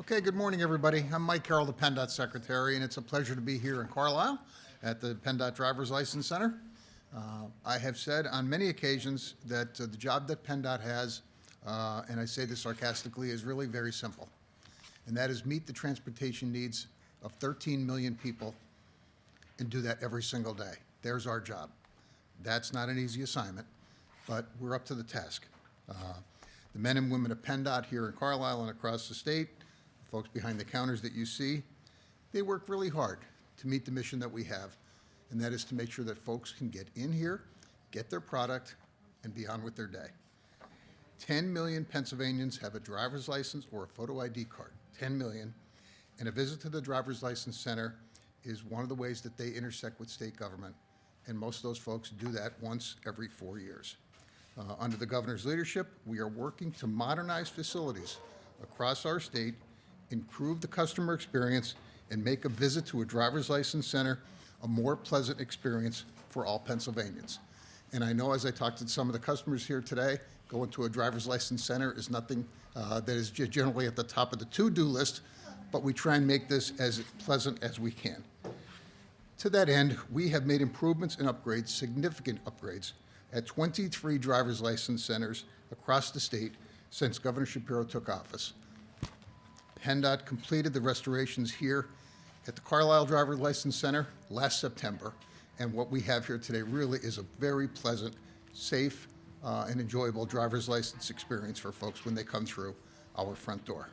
Okay, good morning, everybody. I'm Mike Carroll, the PennDOT Secretary, and it's a pleasure to be here in Carlisle at the PennDOT Driver's License Center. I have said on many occasions that the job that PennDOT has, and I say this sarcastically, is really very simple, and that is meet the transportation needs of 13 million people and do that every single day. There's our job. That's not an easy assignment, but we're up to the task. The men and women of PennDOT here in Carlisle and across the state, folks behind the counters that you see, they work really hard to meet the mission that we have, and that is to make sure that folks can get in here, get their product, and be on with their day. 10 million Pennsylvanians have a driver's license or a photo ID card, 10 million, and a visit to the Driver's License Center is one of the ways that they intersect with state government, and most of those folks do that once every 4 years. Under the governor's leadership, we are working to modernize facilities across our state, improve the customer experience, and make a visit to a driver's license center a more pleasant experience for all Pennsylvanians. And I know as I talked to some of the customers here today, going to a driver's license center is nothing that is generally at the top of the to-do list, but we try and make this as pleasant as we can. To that end, we have made improvements and upgrades, significant upgrades, at 23 driver's license centers across the state since Governor Shapiro took office. PennDOT completed the restorations here at the Carlisle Driver's License Center last September, and what we have here today really is a very pleasant, safe, and enjoyable driver's license experience for folks when they come through our front door.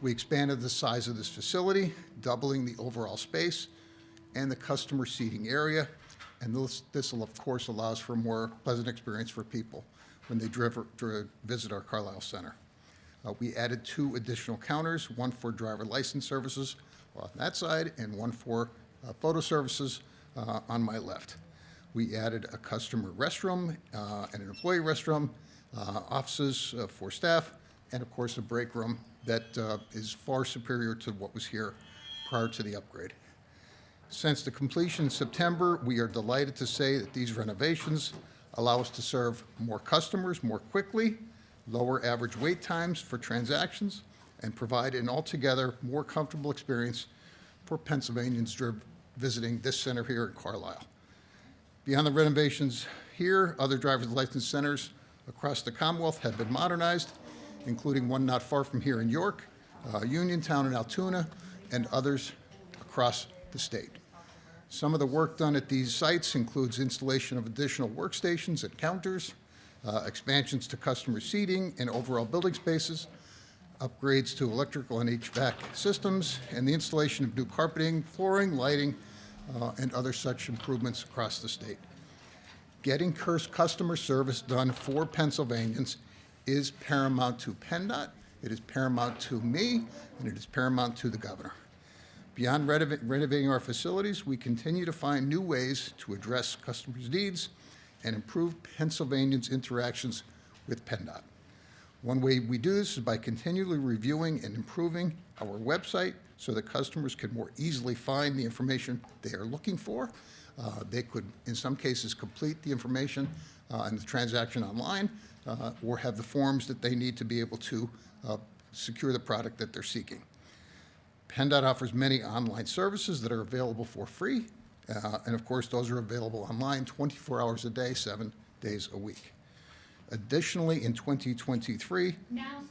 We expanded the size of this facility, doubling the overall space and the customer seating area, and this will, of course, allows for a more pleasant experience for people when they visit our Carlisle Center. We added 2 additional counters, one for driver license services on that side and one for photo services on my left. We added a customer restroom and an employee restroom, offices for staff, and of course a break room that is far superior to what was here prior to the upgrade. Since the completion in September, we are delighted to say that these renovations allow us to serve more customers more quickly, lower average wait times for transactions, and provide an altogether more comfortable experience for Pennsylvanians visiting this center here in Carlisle. Beyond the renovations here, other driver's license centers across the Commonwealth have been modernized, including one not far from here in York, Uniontown and Altoona, and others across the state. Some of the work done at these sites includes installation of additional workstations and counters, expansions to customer seating and overall building spaces, upgrades to electrical and HVAC systems, and the installation of new carpeting, flooring, lighting, and other such improvements across the state. Getting customer service done for Pennsylvanians is paramount to PennDOT, it is paramount to me, and it is paramount to the governor. Beyond renovating our facilities, we continue to find new ways to address customers' needs and improve Pennsylvanians' interactions with PennDOT. One way we do this is by continually reviewing and improving our website so that customers can more easily find the information they are looking for. They could, in some cases, complete the information and the transaction online or have the forms that they need to be able to secure the product that they're seeking. PennDOT offers many online services that are available for free, and of course, those are available online 24 hours a day, 7 days a week. Additionally, in 2023,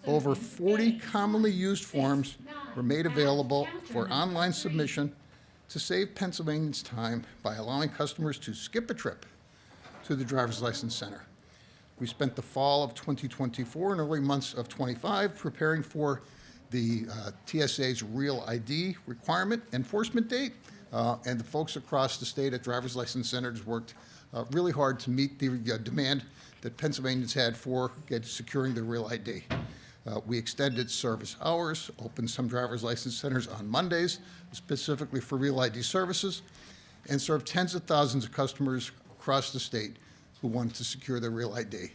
over 40 commonly used forms were made available for online submission to save Pennsylvanians time by allowing customers to skip a trip to the Driver's License Center. We spent the fall of 2024 and early months of 25 preparing for the TSA's Real ID requirement enforcement date, and the folks across the state at driver's license centers worked really hard to meet the demand that Pennsylvanians had for securing their Real ID. We extended service hours, opened some driver's license centers on Mondays, specifically for Real ID services, and served tens of thousands of customers across the state who wanted to secure their Real ID.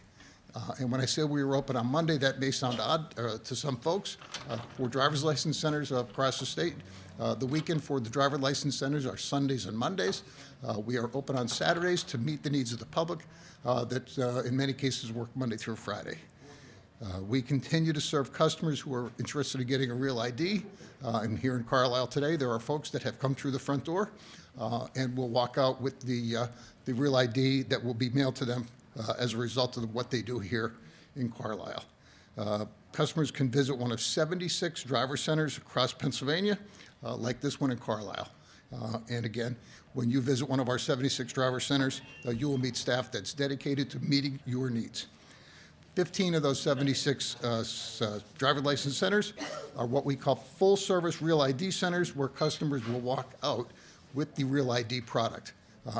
And when I say we were open on Monday, that may sound odd to some folks. For driver's license centers across the state, the weekend for the driver's license centers are Sundays and Mondays. We are open on Saturdays to meet the needs of the public that in many cases work Monday through Friday. We continue to serve customers who are interested in getting a real ID. And here in Carlisle today, there are folks that have come through the front door and will walk out with the real ID that will be mailed to them as a result of what they do here in Carlisle. Customers can visit one of 76 driver centers across Pennsylvania, like this one in Carlisle. And again, when you visit one of our 76 driver centers, you will meet staff that's dedicated to meeting your needs. 15 of those 76 driver license centers are what we call full-service Real ID centers, where customers will walk out with the Real ID product.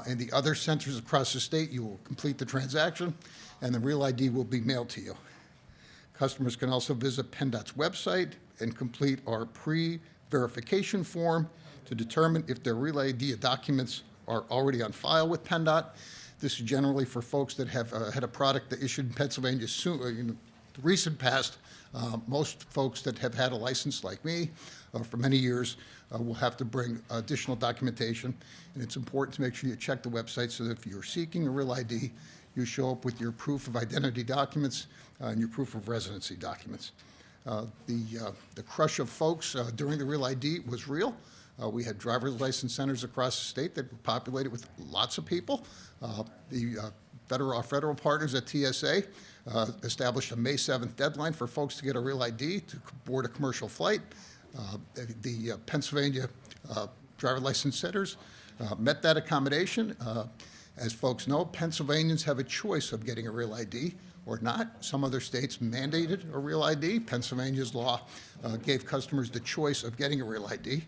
And the other centers across the state, you will complete the transaction, and the Real ID will be mailed to you. Customers can also visit PennDOT's website and complete our pre-verification form to determine if their Real ID documents are already on file with PennDOT. This is generally for folks that have had a product that issued in Pennsylvania in the recent past. Most folks that have had a license like me for many years will have to bring additional documentation, and it's important to make sure you check the website so that if you're seeking a Real ID, you show up with your proof of identity documents and your proof of residency documents. The crush of folks during the Real ID was real. We had driver's license centers across the state that were populated with lots of people. Our federal partners at TSA established a May 7th deadline for folks to get a Real ID to board a commercial flight. The Pennsylvania driver license centers met that accommodation. As folks know, Pennsylvanians have a choice of getting a Real ID or not. Some other states mandated a Real ID. Pennsylvania's law gave customers the choice of getting a Real ID.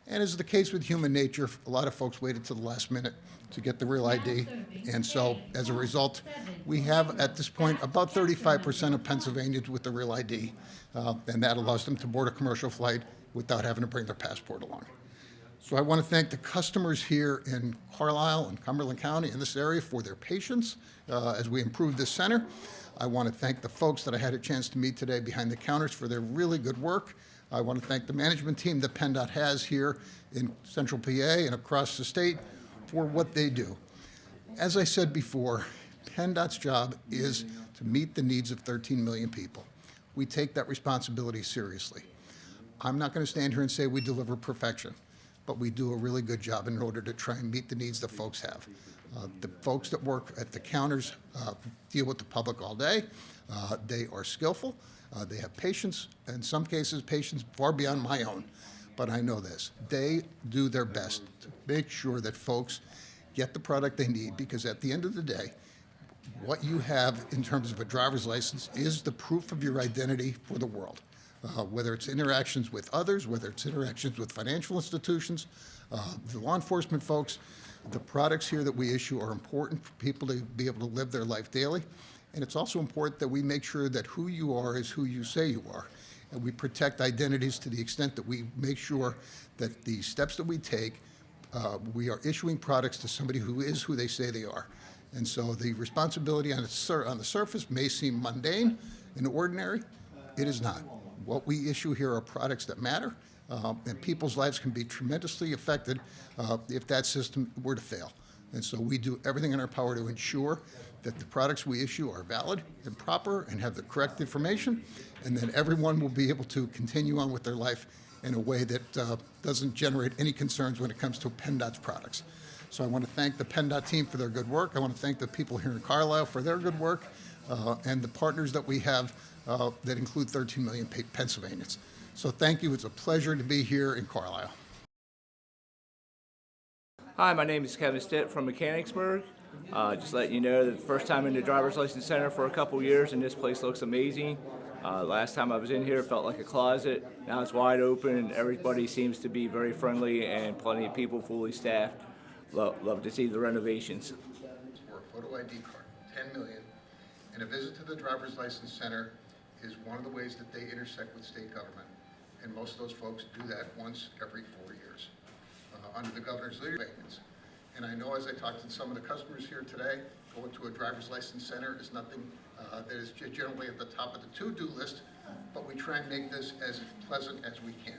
And as is the case with human nature, a lot of folks waited to the last minute to get the Real ID. And so, as a result, we have at this point about 35% of Pennsylvanians with the Real ID, and that allows them to board a commercial flight without having to bring their passport along. So I want to thank the customers here in Carlisle and Cumberland County in this area for their patience as we improve this center. I want to thank the folks that I had a chance to meet today behind the counters for their really good work. I want to thank the management team that PennDOT has here in Central PA and across the state for what they do. As I said before, PennDOT's job is to meet the needs of 13 million people. We take that responsibility seriously. I'm not going to stand here and say we deliver perfection, but we do a really good job in order to try and meet the needs that folks have. The folks that work at the counters deal with the public all day. They are skillful. They have patience, in some cases, patience far beyond my own. But I know this. They do their best to make sure that folks get the product they need, because at the end of the day, what you have in terms of a driver's license is the proof of your identity for the world. Whether it's interactions with others, whether it's interactions with financial institutions, the law enforcement folks, the products here that we issue are important for people to be able to live their life daily. And it's also important that we make sure that who you are is who you say you are. And we protect identities to the extent that we make sure that the steps that we take, we are issuing products to somebody who is who they say they are. And so the responsibility on the surface may seem mundane and ordinary. It is not. What we issue here are products that matter, and people's lives can be tremendously affected if that system were to fail. And so we do everything in our power to ensure that the products we issue are valid and proper and have the correct information, and then everyone will be able to continue on with their life in a way that doesn't generate any concerns when it comes to PennDOT's products. So I want to thank the PennDOT team for their good work. I want to thank the people here in Carlisle for their good work, and the partners that we have that include 13 million Pennsylvanians. So thank you. It's a pleasure to be here in Carlisle. Hi, my name is Kevin Stitt from Mechanicsburg. Just letting you know that the first time in the driver's license center for a couple years, and this place looks amazing. Last time I was in here, it felt like a closet. Now it's wide open. Everybody seems to be very friendly, and plenty of people fully staffed. Love to see the renovations. For a photo ID card, 10 million, and a visit to the driver's license center is one of the ways that they intersect with state government. And most of those folks do that once every 4 years under the governor's leadership. And I know as I talked to some of the customers here today, going to a driver's license center is nothing that is generally at the top of the to-do list, but we try and make this as pleasant as we can.